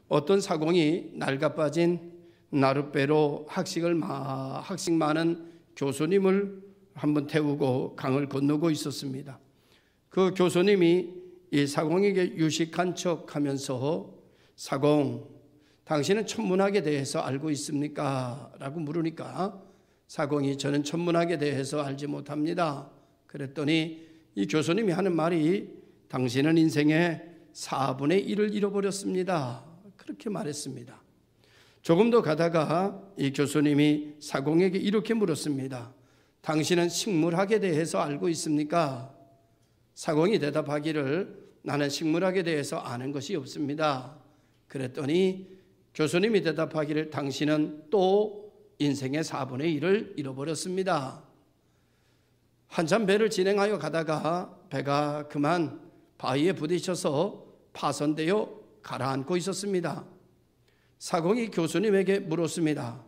어떤 사공이 낡아빠진 나룻배로 학식 많은 교수님을 한번 태우고 강을 건너고 있었습니다. 그 교수님이 이 사공에게 유식한 척하면서 사공, 당신은 천문학에 대해서 알고 있습니까? 라고 물으니까 사공이 저는 천문학에 대해서 알지 못합니다. 그랬더니 이 교수님이 하는 말이 당신은 인생의 4분의 1을 잃어버렸습니다. 그렇게 말했습니다. 조금 더 가다가 이 교수님이 사공에게 이렇게 물었습니다. 당신은 식물학에 대해서 알고 있습니까? 사공이 대답하기를 나는 식물학에 대해서 아는 것이 없습니다. 그랬더니 교수님이 대답하기를 당신은 또 인생의 4분의 1을 잃어버렸습니다. 한참 배를 진행하여 가다가 배가 그만 바위에 부딪혀서 파손되어 가라앉고 있었습니다. 사공이 교수님에게 물었습니다.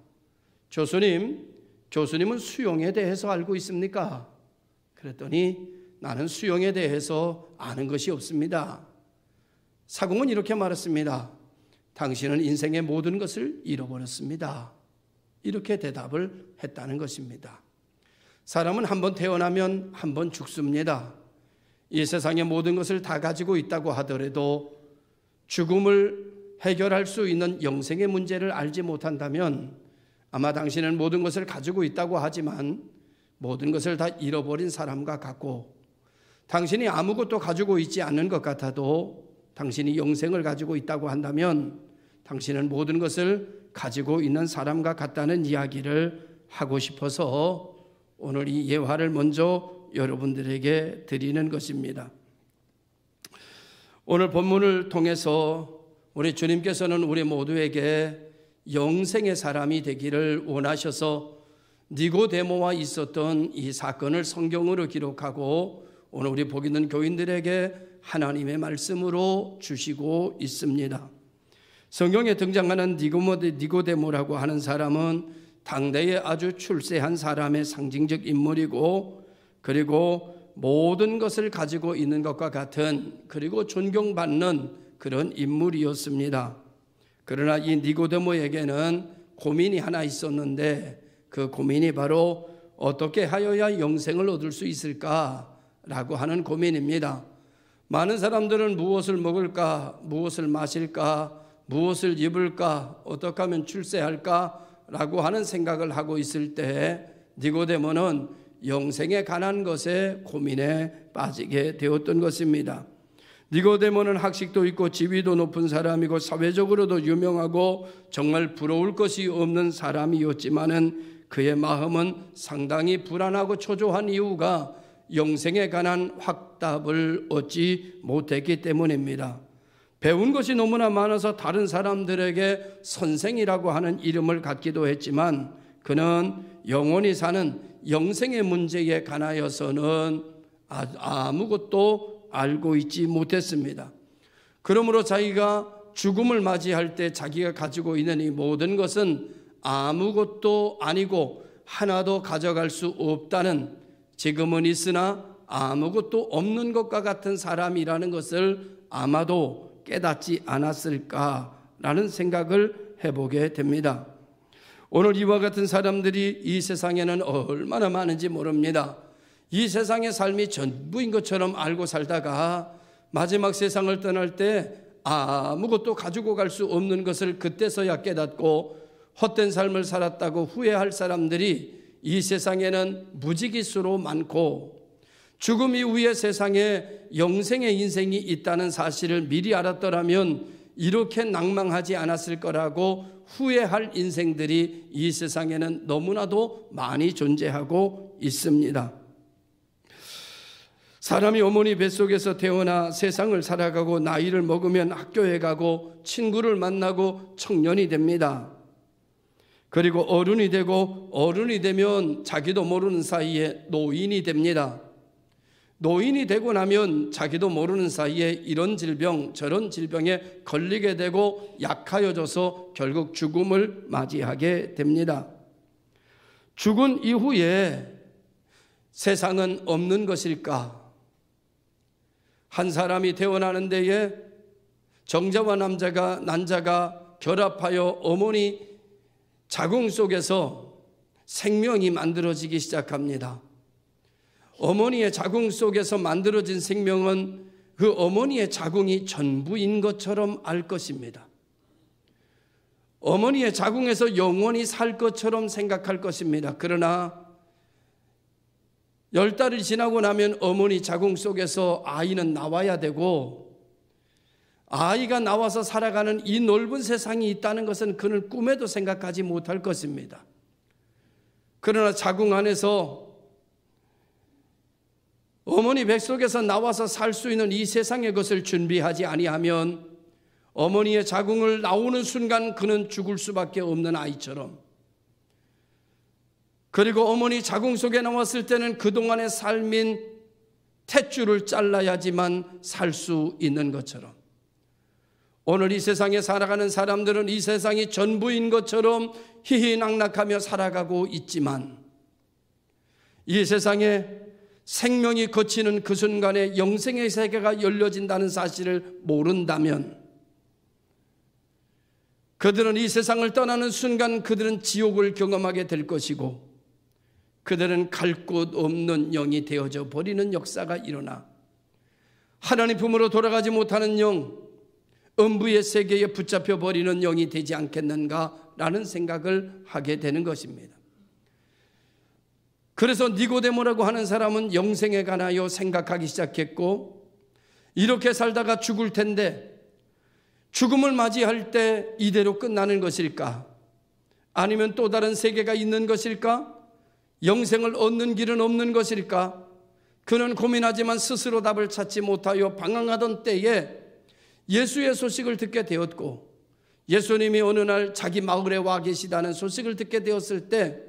교수님은 수용에 대해서 알고 있습니까? 그랬더니 나는 수용에 대해서 아는 것이 없습니다. 사공은 이렇게 말했습니다. 당신은 인생의 모든 것을 잃어버렸습니다. 이렇게 대답을 했다는 것입니다. 사람은 한번 태어나면 한번 죽습니다. 이 세상의 모든 것을 다 가지고 있다고 하더라도 죽음을 해결할 수 있는 영생의 문제를 알지 못한다면 아마 당신은 모든 것을 가지고 있다고 하지만 모든 것을 다 잃어버린 사람과 같고, 당신이 아무것도 가지고 있지 않는 것 같아도 당신이 영생을 가지고 있다고 한다면 당신은 모든 것을 가지고 있는 사람과 같다는 이야기를 하고 싶어서 오늘 이 예화를 먼저 여러분들에게 드리는 것입니다. 오늘 본문을 통해서 우리 주님께서는 우리 모두에게 영생의 사람이 되기를 원하셔서 니고데모와 있었던 이 사건을 성경으로 기록하고 오늘 우리 복 있는 교인들에게 하나님의 말씀으로 주시고 있습니다. 성경에 등장하는 니고데모라고 하는 사람은 당대에 아주 출세한 사람의 상징적 인물이고, 그리고 모든 것을 가지고 있는 것과 같은, 그리고 존경받는 그런 인물이었습니다. 그러나 이 니고데모에게는 고민이 하나 있었는데 그 고민이 바로 어떻게 하여야 영생을 얻을 수 있을까라고 하는 고민입니다. 많은 사람들은 무엇을 먹을까, 무엇을 마실까, 무엇을 입을까, 어떻게 하면 출세할까라고 하는 생각을 하고 있을 때 니고데모는 영생에 관한 것에 고민에 빠지게 되었던 것입니다. 니고데모는 학식도 있고 지위도 높은 사람이고 사회적으로도 유명하고 정말 부러울 것이 없는 사람이었지만은 그의 마음은 상당히 불안하고 초조한 이유가 영생에 관한 확답을 얻지 못했기 때문입니다. 배운 것이 너무나 많아서 다른 사람들에게 선생이라고 하는 이름을 갖기도 했지만 그는 영원히 사는 영생의 문제에 관하여서는 아무것도 알고 있지 못했습니다. 그러므로 자기가 죽음을 맞이할 때 자기가 가지고 있는 이 모든 것은 아무것도 아니고 하나도 가져갈 수 없다는, 지금은 있으나 아무것도 없는 것과 같은 사람이라는 것을 아마도 깨닫지 않았을까라는 생각을 해보게 됩니다. 오늘 이와 같은 사람들이 이 세상에는 얼마나 많은지 모릅니다. 이 세상의 삶이 전부인 것처럼 알고 살다가 마지막 세상을 떠날 때 아무것도 가지고 갈 수 없는 것을 그때서야 깨닫고 헛된 삶을 살았다고 후회할 사람들이 이 세상에는 무지기수로 많고, 죽음 이후의 세상에 영생의 인생이 있다는 사실을 미리 알았더라면 이렇게 낭망하지 않았을 거라고 후회할 인생들이 이 세상에는 너무나도 많이 존재하고 있습니다. 사람이 어머니 뱃속에서 태어나 세상을 살아가고 나이를 먹으면 학교에 가고 친구를 만나고 청년이 됩니다. 그리고 어른이 되고 어른이 되면 자기도 모르는 사이에 노인이 됩니다. 노인이 되고 나면 자기도 모르는 사이에 이런 질병 저런 질병에 걸리게 되고 약하여져서 결국 죽음을 맞이하게 됩니다. 죽은 이후에 세상은 없는 것일까? 한 사람이 태어나는 데에 정자와 난자가 결합하여 어머니 자궁 속에서 생명이 만들어지기 시작합니다. 어머니의 자궁 속에서 만들어진 생명은 그 어머니의 자궁이 전부인 것처럼 알 것입니다. 어머니의 자궁에서 영원히 살 것처럼 생각할 것입니다. 그러나 10달이 지나고 나면 어머니 자궁 속에서 아이는 나와야 되고, 아이가 나와서 살아가는 이 넓은 세상이 있다는 것은 그는 꿈에도 생각하지 못할 것입니다. 그러나 자궁 안에서 어머니 뱃속에서 나와서 살 수 있는 이 세상의 것을 준비하지 아니하면 어머니의 자궁을 나오는 순간 그는 죽을 수밖에 없는 아이처럼, 그리고 어머니 자궁 속에 나왔을 때는 그동안의 삶인 탯줄을 잘라야지만 살 수 있는 것처럼, 오늘 이 세상에 살아가는 사람들은 이 세상이 전부인 것처럼 희희낙낙하며 살아가고 있지만, 이 세상에 생명이 거치는 그 순간에 영생의 세계가 열려진다는 사실을 모른다면 그들은 이 세상을 떠나는 순간 그들은 지옥을 경험하게 될 것이고, 그들은 갈 곳 없는 영이 되어져 버리는 역사가 일어나 하나님 품으로 돌아가지 못하는 영, 음부의 세계에 붙잡혀 버리는 영이 되지 않겠는가라는 생각을 하게 되는 것입니다. 그래서 니고데모라고 하는 사람은 영생에 관하여 생각하기 시작했고, 이렇게 살다가 죽을 텐데 죽음을 맞이할 때 이대로 끝나는 것일까? 아니면 또 다른 세계가 있는 것일까? 영생을 얻는 길은 없는 것일까? 그는 고민하지만 스스로 답을 찾지 못하여 방황하던 때에 예수의 소식을 듣게 되었고, 예수님이 어느 날 자기 마을에 와 계시다는 소식을 듣게 되었을 때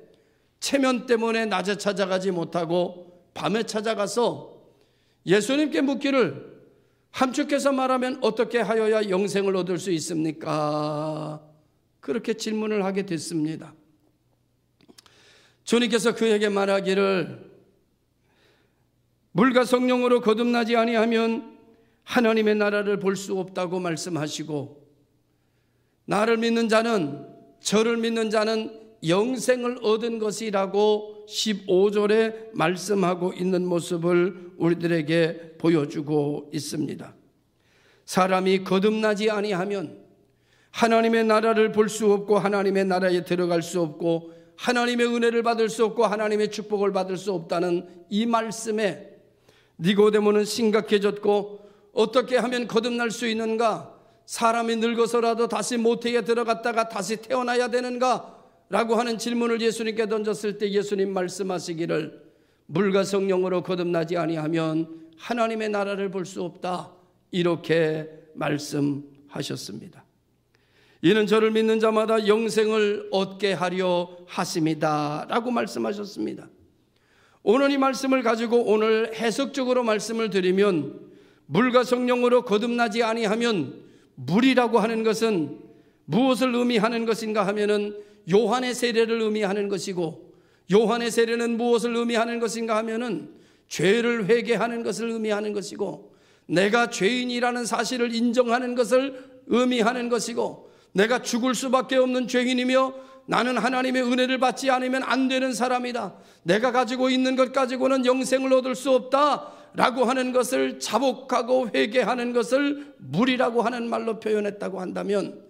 체면 때문에 낮에 찾아가지 못하고 밤에 찾아가서 예수님께 묻기를, 함축해서 말하면 어떻게 하여야 영생을 얻을 수 있습니까? 그렇게 질문을 하게 됐습니다. 주님께서 그에게 말하기를, 물과 성령으로 거듭나지 아니하면 하나님의 나라를 볼 수 없다고 말씀하시고, 나를 믿는 자는, 저를 믿는 자는 영생을 얻은 것이라고 15절에 말씀하고 있는 모습을 우리들에게 보여주고 있습니다. 사람이 거듭나지 아니하면 하나님의 나라를 볼 수 없고, 하나님의 나라에 들어갈 수 없고, 하나님의 은혜를 받을 수 없고, 하나님의 축복을 받을 수 없다는 이 말씀에 니고데모는 심각해졌고, 어떻게 하면 거듭날 수 있는가? 사람이 늙어서라도 다시 모태에 들어갔다가 다시 태어나야 되는가? 라고 하는 질문을 예수님께 던졌을 때 예수님 말씀하시기를, 물과 성령으로 거듭나지 아니하면 하나님의 나라를 볼 수 없다, 이렇게 말씀하셨습니다. 이는 저를 믿는 자마다 영생을 얻게 하려 하심이다 라고 말씀하셨습니다. 오늘 이 말씀을 가지고 오늘 해석적으로 말씀을 드리면, 물과 성령으로 거듭나지 아니하면, 물이라고 하는 것은 무엇을 의미하는 것인가 하면은 요한의 세례를 의미하는 것이고, 요한의 세례는 무엇을 의미하는 것인가 하면은 죄를 회개하는 것을 의미하는 것이고, 내가 죄인이라는 사실을 인정하는 것을 의미하는 것이고, 내가 죽을 수밖에 없는 죄인이며 나는 하나님의 은혜를 받지 않으면 안 되는 사람이다, 내가 가지고 있는 것 가지고는 영생을 얻을 수 없다 라고 하는 것을 자복하고 회개하는 것을 물이라고 하는 말로 표현했다고 한다면,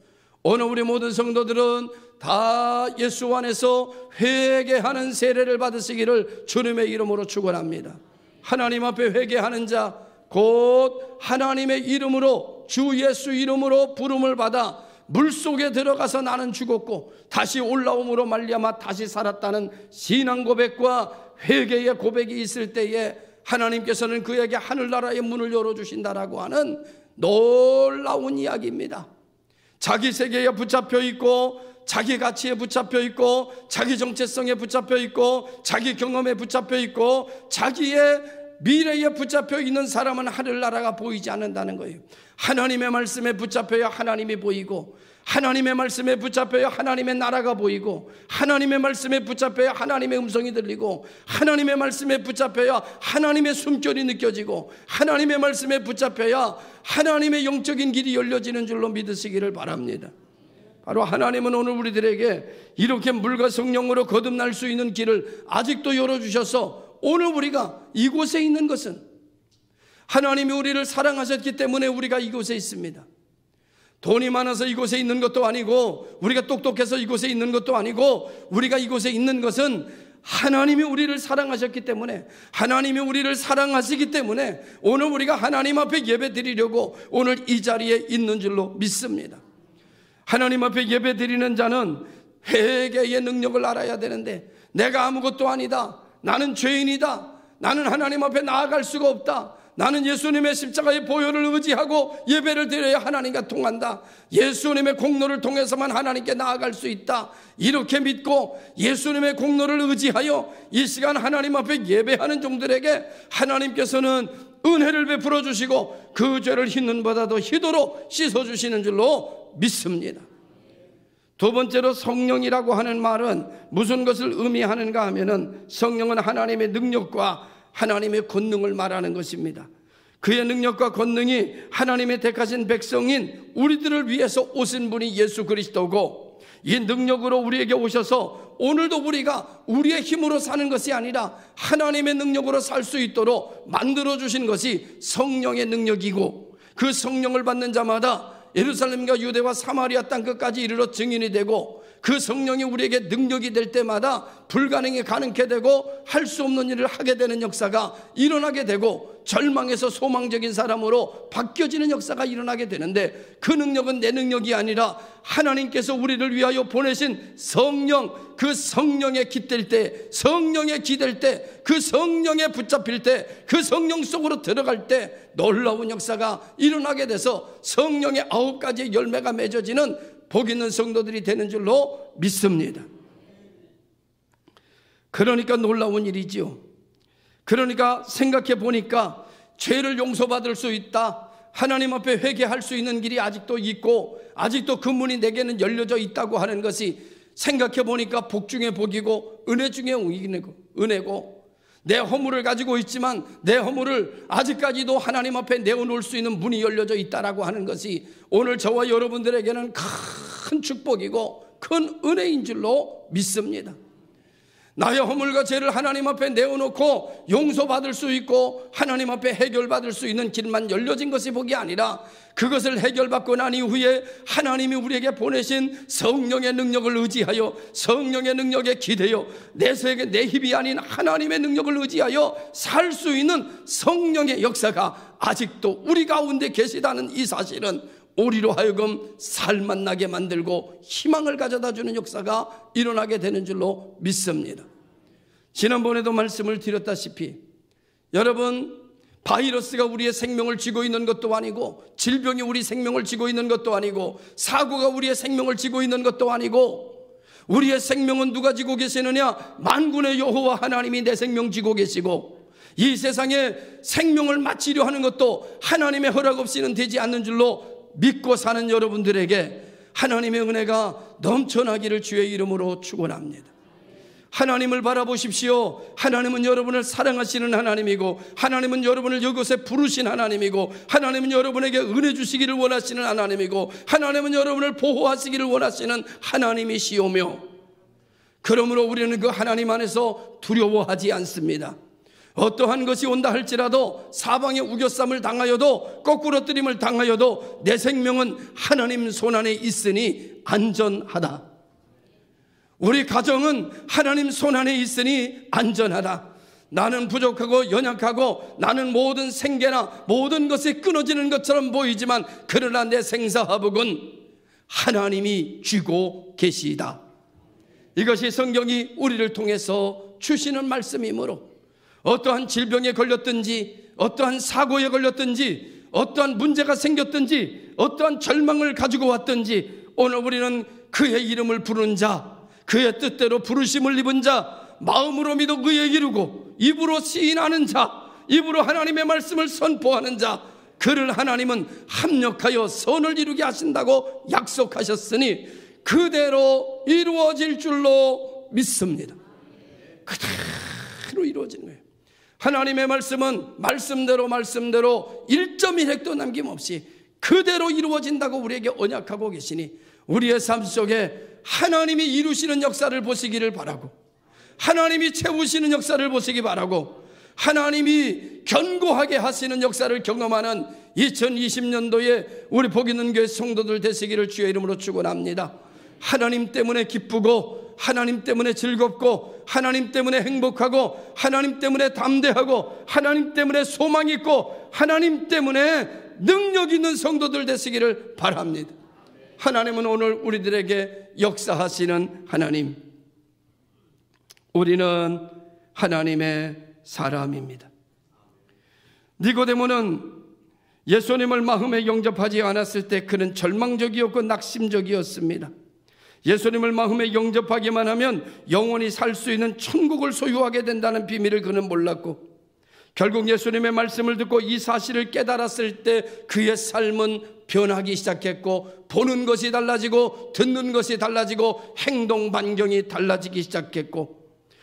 오늘 우리 모든 성도들은 다 예수 안에서 회개하는 세례를 받으시기를 주님의 이름으로 축원합니다. 하나님 앞에 회개하는 자, 곧 하나님의 이름으로, 주 예수 이름으로 부름을 받아 물속에 들어가서 나는 죽었고 다시 올라옴으로 말미암아 다시 살았다는 신앙 고백과 회개의 고백이 있을 때에 하나님께서는 그에게 하늘나라의 문을 열어주신다라고 하는 놀라운 이야기입니다. 자기 세계에 붙잡혀 있고, 자기 가치에 붙잡혀 있고, 자기 정체성에 붙잡혀 있고, 자기 경험에 붙잡혀 있고, 자기의 미래에 붙잡혀 있는 사람은 하늘나라가 보이지 않는다는 거예요. 하나님의 말씀에 붙잡혀야 하나님이 보이고, 하나님의 말씀에 붙잡혀야 하나님의 나라가 보이고, 하나님의 말씀에 붙잡혀야 하나님의 음성이 들리고, 하나님의 말씀에 붙잡혀야 하나님의 숨결이 느껴지고, 하나님의 말씀에 붙잡혀야 하나님의 영적인 길이 열려지는 줄로 믿으시기를 바랍니다. 바로 하나님은 오늘 우리들에게 이렇게 물과 성령으로 거듭날 수 있는 길을 아직도 열어주셔서 오늘 우리가 이곳에 있는 것은 하나님이 우리를 사랑하셨기 때문에 우리가 이곳에 있습니다. 돈이 많아서 이곳에 있는 것도 아니고, 우리가 똑똑해서 이곳에 있는 것도 아니고, 우리가 이곳에 있는 것은 하나님이 우리를 사랑하셨기 때문에, 하나님이 우리를 사랑하시기 때문에 오늘 우리가 하나님 앞에 예배 드리려고 오늘 이 자리에 있는 줄로 믿습니다. 하나님 앞에 예배 드리는 자는 회개의 능력을 알아야 되는데, 내가 아무것도 아니다, 나는 죄인이다, 나는 하나님 앞에 나아갈 수가 없다, 나는 예수님의 십자가의 보혈을 의지하고 예배를 드려야 하나님과 통한다, 예수님의 공로를 통해서만 하나님께 나아갈 수 있다, 이렇게 믿고 예수님의 공로를 의지하여 이 시간 하나님 앞에 예배하는 종들에게 하나님께서는 은혜를 베풀어 주시고 그 죄를 흰눈보다 더 희도로 씻어주시는 줄로 믿습니다. 두 번째로, 성령이라고 하는 말은 무슨 것을 의미하는가 하면은, 성령은 하나님의 능력과 하나님의 권능을 말하는 것입니다. 그의 능력과 권능이 하나님의 택하신 백성인 우리들을 위해서 오신 분이 예수 그리스도고, 이 능력으로 우리에게 오셔서 오늘도 우리가 우리의 힘으로 사는 것이 아니라 하나님의 능력으로 살 수 있도록 만들어주신 것이 성령의 능력이고, 그 성령을 받는 자마다 예루살렘과 유대와 사마리아 땅 끝까지 이르러 증인이 되고, 그 성령이 우리에게 능력이 될 때마다 불가능이 가능케 되고 할 수 없는 일을 하게 되는 역사가 일어나게 되고, 절망에서 소망적인 사람으로 바뀌어지는 역사가 일어나게 되는데, 그 능력은 내 능력이 아니라 하나님께서 우리를 위하여 보내신 성령, 그 성령에 깃들 때, 성령에 기댈 때, 그 성령에 붙잡힐 때, 그 성령 속으로 들어갈 때 놀라운 역사가 일어나게 돼서 성령의 9가지의 열매가 맺어지는 복 있는 성도들이 되는 줄로 믿습니다. 그러니까 놀라운 일이지요. 그러니까 생각해 보니까 죄를 용서받을 수 있다, 하나님 앞에 회개할 수 있는 길이 아직도 있고, 아직도 그 문이 내게는 열려져 있다고 하는 것이 생각해 보니까 복 중에 복이고 은혜 중에 은혜고, 내 허물을 가지고 있지만 내 허물을 아직까지도 하나님 앞에 내어놓을 수 있는 문이 열려져 있다라고 하는 것이 오늘 저와 여러분들에게는 큰 축복이고 큰 은혜인 줄로 믿습니다. 나의 허물과 죄를 하나님 앞에 내어놓고 용서받을 수 있고 하나님 앞에 해결받을 수 있는 길만 열려진 것이 복이 아니라, 그것을 해결받고 난 이후에 하나님이 우리에게 보내신 성령의 능력을 의지하여, 성령의 능력에 기대어 내 힘이 아닌 하나님의 능력을 의지하여 살 수 있는 성령의 역사가 아직도 우리 가운데 계시다는 이 사실은 우리로 하여금 살만 나게 만들고 희망을 가져다 주는 역사가 일어나게 되는 줄로 믿습니다. 지난번에도 말씀을 드렸다시피, 여러분, 바이러스가 우리의 생명을 쥐고 있는 것도 아니고, 질병이 우리 생명을 쥐고 있는 것도 아니고, 사고가 우리의 생명을 쥐고 있는 것도 아니고, 우리의 생명은 누가 쥐고 계시느냐? 만군의 여호와 하나님이 내 생명 쥐고 계시고, 이 세상에 생명을 마치려 하는 것도 하나님의 허락 없이는 되지 않는 줄로 믿고 사는 여러분들에게 하나님의 은혜가 넘쳐나기를 주의 이름으로 축원합니다. 하나님을 바라보십시오. 하나님은 여러분을 사랑하시는 하나님이고, 하나님은 여러분을 이곳에 부르신 하나님이고, 하나님은 여러분에게 은혜 주시기를 원하시는 하나님이고, 하나님은 여러분을 보호하시기를 원하시는 하나님이시오며, 그러므로 우리는 그 하나님 안에서 두려워하지 않습니다. 어떠한 것이 온다 할지라도, 사방에 우겨쌈을 당하여도, 거꾸러뜨림을 당하여도 내 생명은 하나님 손안에 있으니 안전하다. 우리 가정은 하나님 손안에 있으니 안전하다. 나는 부족하고 연약하고, 나는 모든 생계나 모든 것이 끊어지는 것처럼 보이지만, 그러나 내 생사화복은 하나님이 쥐고 계시다. 이것이 성경이 우리를 통해서 주시는 말씀이므로, 어떠한 질병에 걸렸든지, 어떠한 사고에 걸렸든지, 어떠한 문제가 생겼든지, 어떠한 절망을 가지고 왔든지, 오늘 우리는 그의 이름을 부르는 자, 그의 뜻대로 부르심을 입은 자, 마음으로 믿어 그의 이루고 입으로 시인하는 자, 입으로 하나님의 말씀을 선포하는 자, 그를 하나님은 합력하여 선을 이루게 하신다고 약속하셨으니 그대로 이루어질 줄로 믿습니다. 그대로 이루어지는 거예요. 하나님의 말씀은 말씀대로 1.1획도 남김없이 그대로 이루어진다고 우리에게 언약하고 계시니 우리의 삶 속에 하나님이 이루시는 역사를 보시기를 바라고, 하나님이 채우시는 역사를 보시기 바라고, 하나님이 견고하게 하시는 역사를 경험하는 2020년도에 우리 복 있는 교회 성도들 되시기를 주의 이름으로 축원합니다. 하나님 때문에 기쁘고, 하나님 때문에 즐겁고, 하나님 때문에 행복하고, 하나님 때문에 담대하고, 하나님 때문에 소망 있고, 하나님 때문에 능력 있는 성도들 되시기를 바랍니다. 하나님은 오늘 우리들에게 역사하시는 하나님, 우리는 하나님의 사람입니다. 니고데모는 예수님을 마음에 영접하지 않았을 때 그는 절망적이었고 낙심적이었습니다. 예수님을 마음에 영접하기만 하면 영원히 살 수 있는 천국을 소유하게 된다는 비밀을 그는 몰랐고, 결국 예수님의 말씀을 듣고 이 사실을 깨달았을 때 그의 삶은 변하기 시작했고, 보는 것이 달라지고 듣는 것이 달라지고 행동 반경이 달라지기 시작했고,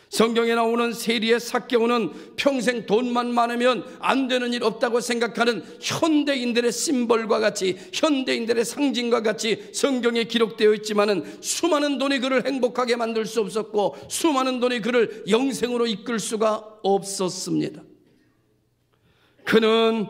성경에 나오는 세리의 삭개오는 평생 돈만 많으면 안 되는 일 없다고 생각하는 현대인들의 심벌과 같이, 현대인들의 상징과 같이 성경에 기록되어 있지만은 수많은 돈이 그를 행복하게 만들 수 없었고, 수많은 돈이 그를 영생으로 이끌 수가 없었습니다. 그는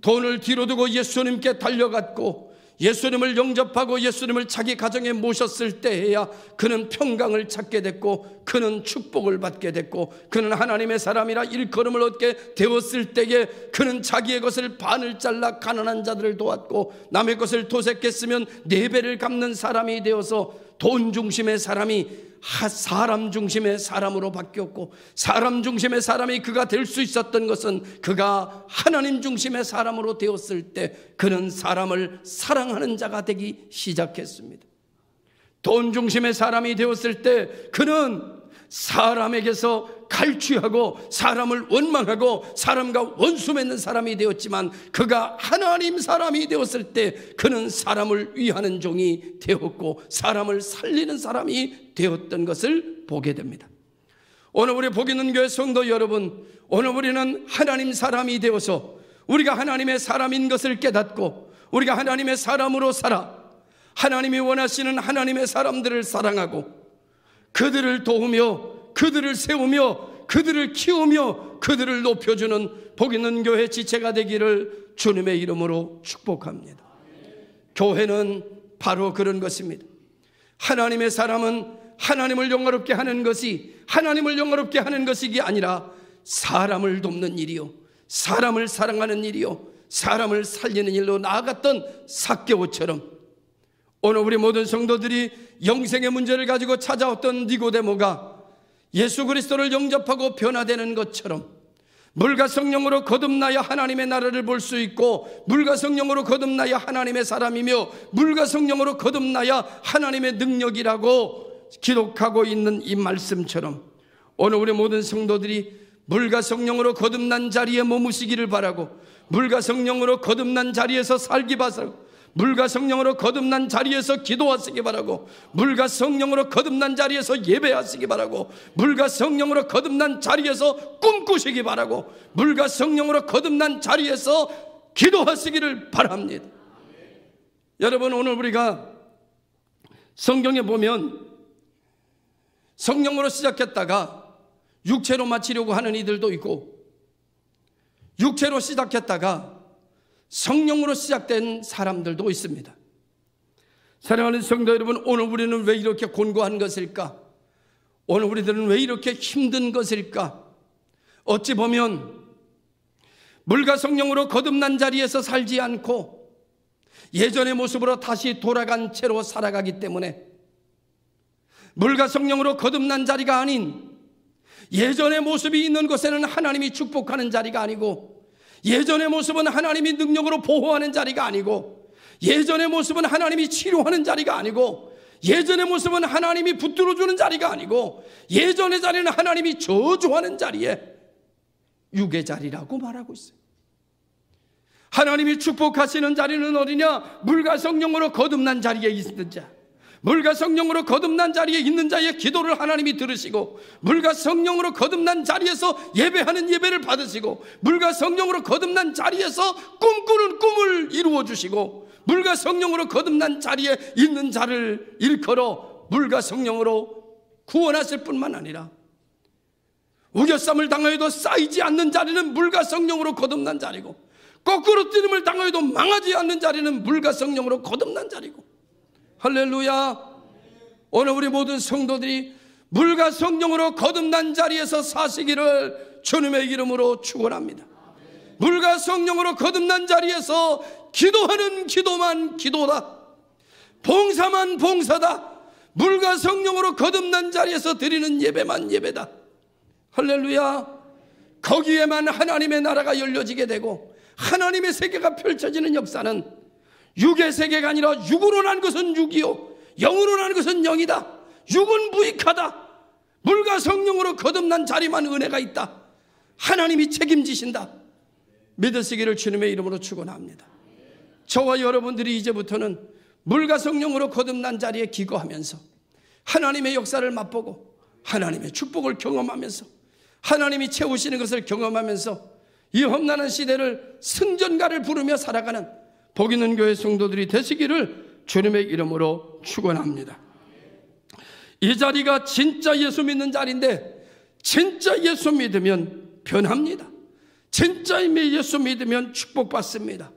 돈을 뒤로 두고 예수님께 달려갔고, 예수님을 영접하고 예수님을 자기 가정에 모셨을 때에야 그는 평강을 찾게 됐고, 그는 축복을 받게 됐고, 그는 하나님의 사람이라 일컬음을 얻게 되었을 때에 그는 자기의 것을 반을 잘라 가난한 자들을 도왔고, 남의 것을 도색했으면 4배를 갚는 사람이 되어서 돈 중심의 사람이 사람 중심의 사람으로 바뀌었고, 사람 중심의 사람이 그가 될 수 있었던 것은 그가 하나님 중심의 사람으로 되었을 때 그는 사람을 사랑하는 자가 되기 시작했습니다. 돈 중심의 사람이 되었을 때 그는 사람에게서 갈취하고 사람을 원망하고 사람과 원수 맺는 사람이 되었지만, 그가 하나님 사람이 되었을 때 그는 사람을 위하는 종이 되었고 사람을 살리는 사람이 되었던 것을 보게 됩니다. 오늘 우리 복 있는 교회 성도 여러분, 오늘 우리는 하나님 사람이 되어서 우리가 하나님의 사람인 것을 깨닫고 우리가 하나님의 사람으로 살아 하나님이 원하시는 하나님의 사람들을 사랑하고 그들을 도우며 그들을 세우며 그들을 키우며 그들을 높여주는 복 있는 교회 지체가 되기를 주님의 이름으로 축복합니다. 교회는 바로 그런 것입니다. 하나님의 사람은 하나님을 영화롭게 하는 것이 하나님을 영화롭게 하는 것이 아니라 사람을 돕는 일이요, 사람을 사랑하는 일이요, 사람을 살리는 일로 나아갔던 삭개오처럼 오늘 우리 모든 성도들이 영생의 문제를 가지고 찾아왔던 니고데모가 예수 그리스도를 영접하고 변화되는 것처럼 물과 성령으로 거듭나야 하나님의 나라를 볼 수 있고, 물과 성령으로 거듭나야 하나님의 사람이며 물과 성령으로 거듭나야 하나님의 능력이라고 기록하고 있는 이 말씀처럼 오늘 우리 모든 성도들이 물과 성령으로 거듭난 자리에 머무시기를 바라고, 물과 성령으로 거듭난 자리에서 살기 바라고, 물과 성령으로 거듭난 자리에서 기도하시기 바라고, 물과 성령으로 거듭난 자리에서 예배하시기 바라고, 물과 성령으로 거듭난 자리에서 꿈꾸시기 바라고, 물과 성령으로 거듭난 자리에서 기도하시기를 바랍니다. 여러분, 오늘 우리가 성경에 보면 성령으로 시작했다가 육체로 마치려고 하는 이들도 있고, 육체로 시작했다가 성령으로 시작된 사람들도 있습니다. 사랑하는 성도 여러분, 오늘 우리는 왜 이렇게 곤고한 것일까? 오늘 우리들은 왜 이렇게 힘든 것일까? 어찌 보면 물과 성령으로 거듭난 자리에서 살지 않고 예전의 모습으로 다시 돌아간 채로 살아가기 때문에, 물과 성령으로 거듭난 자리가 아닌 예전의 모습이 있는 곳에는 하나님이 축복하는 자리가 아니고, 예전의 모습은 하나님이 능력으로 보호하는 자리가 아니고, 예전의 모습은 하나님이 치료하는 자리가 아니고, 예전의 모습은 하나님이 붙들어주는 자리가 아니고, 예전의 자리는 하나님이 저주하는 자리에 육의 자리라고 말하고 있어요. 하나님이 축복하시는 자리는 어디냐? 물과 성령으로 거듭난 자리에 있는 자, 물과 성령으로 거듭난 자리에 있는 자의 기도를 하나님이 들으시고, 물과 성령으로 거듭난 자리에서 예배하는 예배를 받으시고, 물과 성령으로 거듭난 자리에서 꿈꾸는 꿈을 이루어 주시고, 물과 성령으로 거듭난 자리에 있는 자를 일컬어 물과 성령으로 구원하실 뿐만 아니라, 우겨쌈을 당하여도 쌓이지 않는 자리는 물과 성령으로 거듭난 자리고, 거꾸로 뛰림을 당하여도 망하지 않는 자리는 물과 성령으로 거듭난 자리고. 할렐루야. 오늘 우리 모든 성도들이 물과 성령으로 거듭난 자리에서 사시기를 주님의 이름으로 축원합니다. 물과 성령으로 거듭난 자리에서 기도하는 기도만 기도다, 봉사만 봉사다, 물과 성령으로 거듭난 자리에서 드리는 예배만 예배다. 할렐루야. 거기에만 하나님의 나라가 열려지게 되고 하나님의 세계가 펼쳐지는 역사는 육의 세계가 아니라 육으로 난 것은 육이요 영으로 난 것은 영이다. 육은 무익하다. 물과 성령으로 거듭난 자리만 은혜가 있다. 하나님이 책임지신다. 믿으시기를 주님의 이름으로 축원합니다. 저와 여러분들이 이제부터는 물과 성령으로 거듭난 자리에 기거하면서 하나님의 역사를 맛보고 하나님의 축복을 경험하면서 하나님이 채우시는 것을 경험하면서 이 험난한 시대를 승전가를 부르며 살아가는 복 있는 교회 성도들이 되시기를 주님의 이름으로 축원합니다. 이 자리가 진짜 예수 믿는 자리인데, 진짜 예수 믿으면 변합니다. 진짜 예수 믿으면 축복받습니다.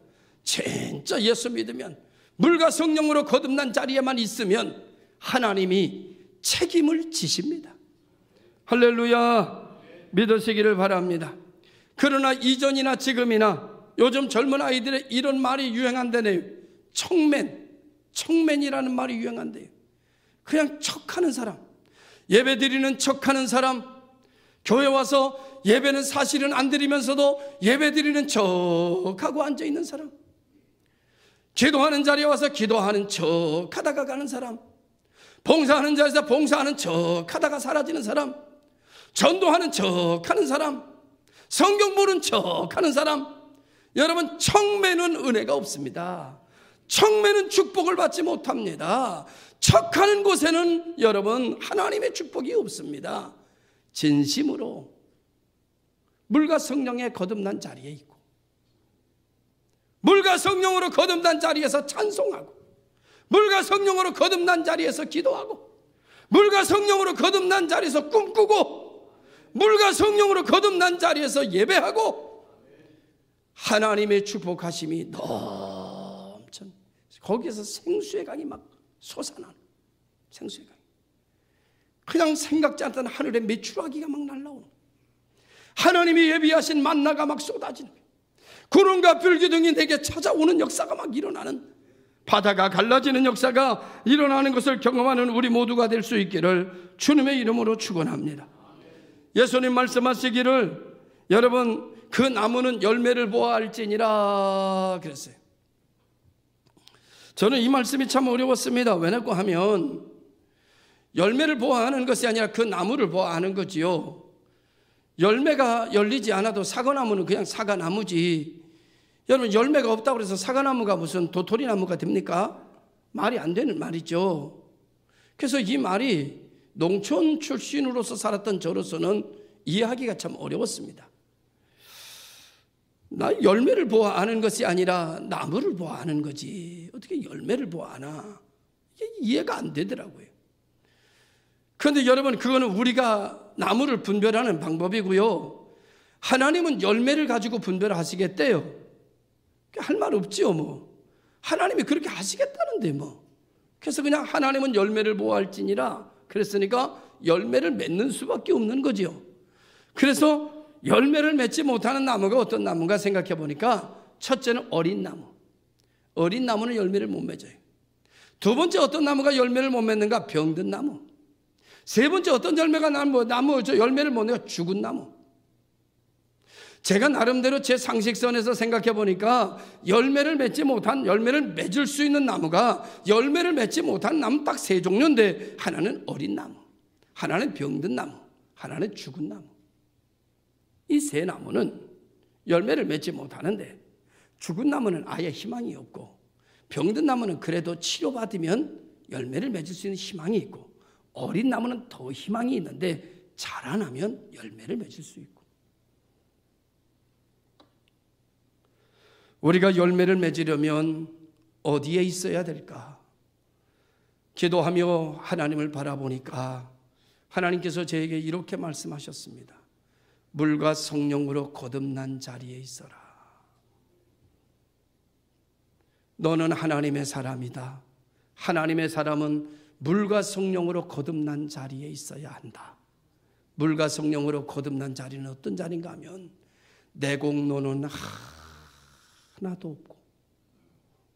진짜 예수 믿으면 물과 성령으로 거듭난 자리에만 있으면 하나님이 책임을 지십니다. 할렐루야. 믿으시기를 바랍니다. 그러나 이전이나 지금이나 요즘 젊은 아이들의 이런 말이 유행한다네요. 청맨이라는 말이 유행한대요. 그냥 척하는 사람, 예배 드리는 척하는 사람, 교회 와서 예배는 사실은 안 드리면서도 예배 드리는 척하고 앉아있는 사람, 기도하는 자리에 와서 기도하는 척하다가 가는 사람, 봉사하는 자리에서 봉사하는 척하다가 사라지는 사람, 전도하는 척하는 사람, 성경 보는 척하는 사람. 여러분, 청매는 은혜가 없습니다. 청매는 축복을 받지 못합니다. 척하는 곳에는 여러분 하나님의 축복이 없습니다. 진심으로 물과 성령에 거듭난 자리에 있고, 물과 성령으로 거듭난 자리에서 찬송하고, 물과 성령으로 거듭난 자리에서 기도하고, 물과 성령으로 거듭난 자리에서 꿈꾸고, 물과 성령으로 거듭난 자리에서 예배하고, 하나님의 축복하심이 넘쳐 거기에서 생수의 강이 막 솟아나는, 생수의 강이 그냥 생각지 않던 하늘의 메추라기가 막 날라오는, 하나님이 예비하신 만나가 막 쏟아지는, 구름과 불기둥이 내게 찾아오는 역사가 막 일어나는, 바다가 갈라지는 역사가 일어나는 것을 경험하는 우리 모두가 될 수 있기를 주님의 이름으로 축원합니다. 예수님 말씀하시기를, 여러분 그 나무는 열매를 보아할지니라 그랬어요. 저는 이 말씀이 참 어려웠습니다. 왜냐고 하면 열매를 보아하는 것이 아니라 그 나무를 보아하는 거지요. 열매가 열리지 않아도 사과나무는 그냥 사과나무지, 여러분 열매가 없다고 해서 사과나무가 무슨 도토리나무가 됩니까? 말이 안 되는 말이죠. 그래서 이 말이 농촌 출신으로서 살았던 저로서는 이해하기가 참 어려웠습니다. 나 열매를 보아하는 것이 아니라 나무를 보아하는 거지, 어떻게 열매를 보아하나, 이게 이해가 안 되더라고요. 그런데 여러분, 그거는 우리가 나무를 분별하는 방법이고요, 하나님은 열매를 가지고 분별하시겠대요. 할 말 없지요. 뭐 하나님이 그렇게 하시겠다는데 뭐. 그래서 그냥 하나님은 열매를 보아할지니라 그랬으니까 열매를 맺는 수밖에 없는 거지요. 그래서 열매를 맺지 못하는 나무가 어떤 나무인가 생각해 보니까, 첫째는 어린 나무. 어린 나무는 열매를 못 맺어요. 두 번째 어떤 나무가 열매를 못 맺는가? 병든 나무. 세 번째 어떤 열매가 열매를 못 내가? 죽은 나무. 제가 나름대로 제 상식선에서 생각해 보니까 열매를 맺지 못한, 열매를 맺을 수 있는 나무가, 열매를 맺지 못한 나무 딱 세 종류인데, 하나는 어린 나무, 하나는 병든 나무, 하나는 죽은 나무. 이 새 나무는 열매를 맺지 못하는데 죽은 나무는 아예 희망이 없고 병든 나무는 그래도 치료받으면 열매를 맺을 수 있는 희망이 있고 어린 나무는 더 희망이 있는데 자라나면 열매를 맺을 수 있고 우리가 열매를 맺으려면 어디에 있어야 될까? 기도하며 하나님을 바라보니까 하나님께서 저에게 이렇게 말씀하셨습니다. 물과 성령으로 거듭난 자리에 있어라. 너는 하나님의 사람이다. 하나님의 사람은 물과 성령으로 거듭난 자리에 있어야 한다. 물과 성령으로 거듭난 자리는 어떤 자리인가 하면 내 공로는 하나도 없고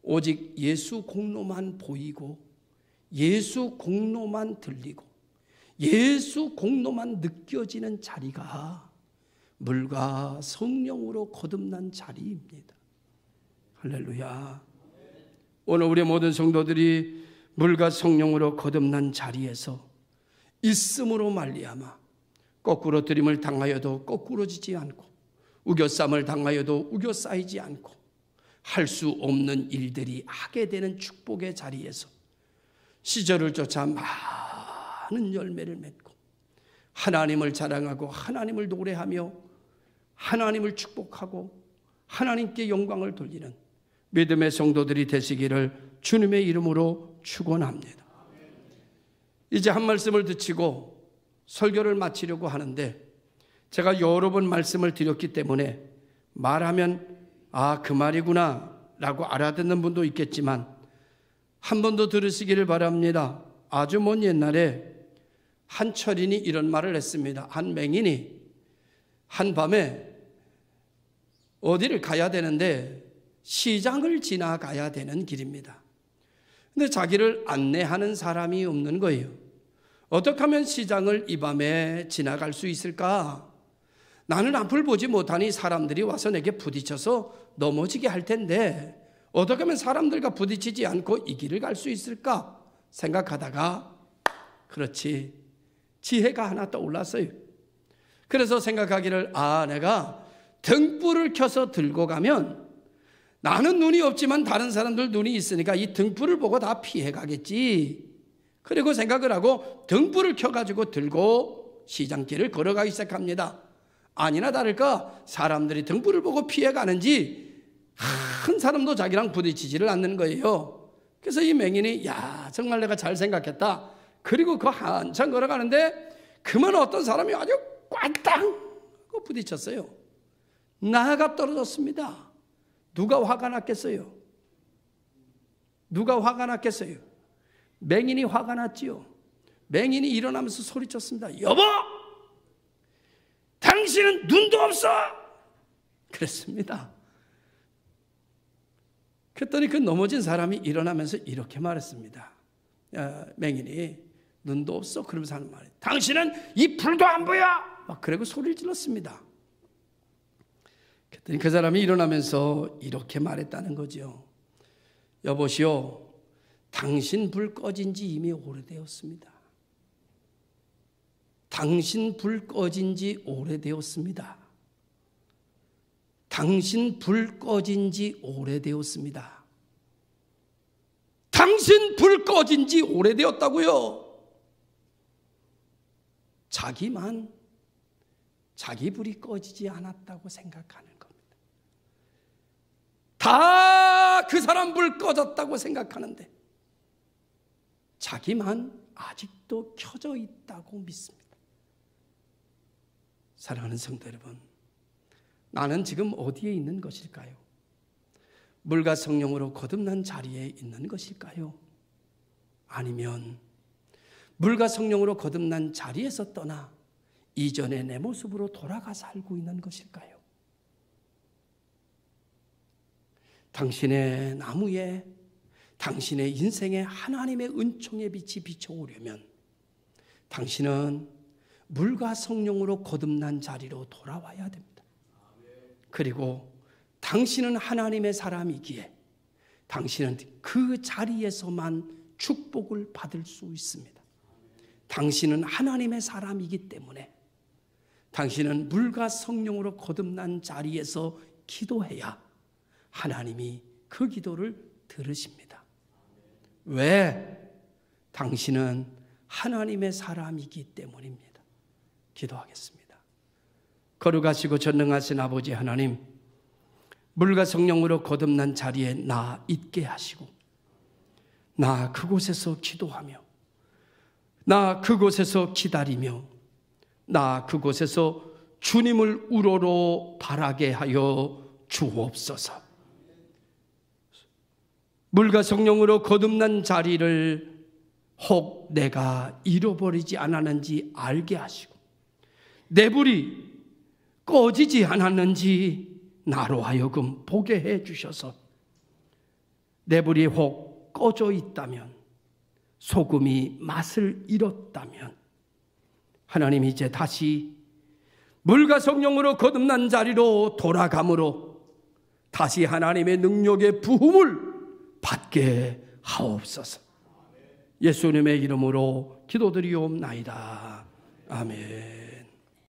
오직 예수 공로만 보이고 예수 공로만 들리고 예수 공로만 느껴지는 자리가 물과 성령으로 거듭난 자리입니다. 할렐루야. 오늘 우리 모든 성도들이 물과 성령으로 거듭난 자리에서 있음으로 말미암아 거꾸로뜨림을 당하여도 거꾸로지지 않고 우겨쌈을 당하여도 우겨싸이지 않고 할 수 없는 일들이 하게 되는 축복의 자리에서 시절을 쫓아 많은 열매를 맺고 하나님을 자랑하고 하나님을 노래하며 하나님을 축복하고 하나님께 영광을 돌리는 믿음의 성도들이 되시기를 주님의 이름으로 축원합니다. 이제 한 말씀을 듣고 설교를 마치려고 하는데 제가 여러 번 말씀을 드렸기 때문에 말하면 그 말이구나 라고 알아듣는 분도 있겠지만 한 번 더 들으시기를 바랍니다. 아주 먼 옛날에 한 철인이 이런 말을 했습니다. 한 맹인이 한밤에 어디를 가야 되는데 시장을 지나가야 되는 길입니다. 근데 자기를 안내하는 사람이 없는 거예요. 어떻게 하면 시장을 이 밤에 지나갈 수 있을까? 나는 앞을 보지 못하니 사람들이 와서 내게 부딪혀서 넘어지게 할 텐데 어떻게 하면 사람들과 부딪히지 않고 이 길을 갈 수 있을까? 생각하다가 그렇지, 지혜가 하나 떠올랐어요. 그래서 생각하기를 내가 등불을 켜서 들고 가면 나는 눈이 없지만 다른 사람들 눈이 있으니까 이 등불을 보고 다 피해 가겠지. 그리고 생각을 하고 등불을 켜가지고 들고 시장길을 걸어가기 시작합니다. 아니나 다를까 사람들이 등불을 보고 피해 가는지 한 사람도 자기랑 부딪히지를 않는 거예요. 그래서 이 맹인이 정말 내가 잘 생각했다. 그리고 그 한참 걸어가는데 그만 어떤 사람이 아주 꽝땅 하고 부딪혔어요. 나가 떨어졌습니다. 누가 화가 났겠어요? 누가 화가 났겠어요? 맹인이 화가 났지요. 맹인이 일어나면서 소리쳤습니다. 여보! 당신은 눈도 없어! 그랬습니다. 그랬더니 그 넘어진 사람이 일어나면서 이렇게 말했습니다. 맹인이 눈도 없어? 그러면서 하는 말이에요. 당신은 이 불도 안 보여! 막 그러고 소리를 질렀습니다. 그랬더니 그 사람이 일어나면서 이렇게 말했다는 거죠. 여보시오, 당신 불 꺼진 지 이미 오래되었습니다. 당신 불 꺼진 지 오래되었습니다. 당신 불 꺼진 지 오래되었습니다. 당신 불 꺼진 지 오래되었다고요. 자기만 자기 불이 꺼지지 않았다고 생각하는 겁니다. 다 그 사람 불 꺼졌다고 생각하는데 자기만 아직도 켜져 있다고 믿습니다. 사랑하는 성도 여러분, 나는 지금 어디에 있는 것일까요? 물과 성령으로 거듭난 자리에 있는 것일까요? 아니면 물과 성령으로 거듭난 자리에서 떠나 이전의 내 모습으로 돌아가 살고 있는 것일까요? 당신의 나무에, 당신의 인생에 하나님의 은총의 빛이 비춰오려면 당신은 물과 성령으로 거듭난 자리로 돌아와야 됩니다. 그리고 당신은 하나님의 사람이기에 당신은 그 자리에서만 축복을 받을 수 있습니다. 당신은 하나님의 사람이기 때문에 당신은 물과 성령으로 거듭난 자리에서 기도해야 하나님이 그 기도를 들으십니다. 왜? 당신은 하나님의 사람이기 때문입니다. 기도하겠습니다. 거룩하시고 전능하신 아버지 하나님, 물과 성령으로 거듭난 자리에 나 있게 하시고, 나 그곳에서 기도하며, 나 그곳에서 기다리며, 나 그곳에서 주님을 우러러 바라게 하여 주옵소서. 물과 성령으로 거듭난 자리를 혹 내가 잃어버리지 않았는지 알게 하시고, 내 불이 꺼지지 않았는지 나로 하여금 보게 해 주셔서, 내 불이 혹 꺼져 있다면, 소금이 맛을 잃었다면, 하나님 이제 다시 물과 성령으로 거듭난 자리로 돌아감으로 다시 하나님의 능력의 부흥을 받게 하옵소서. 예수님의 이름으로 기도드리옵나이다. 아멘.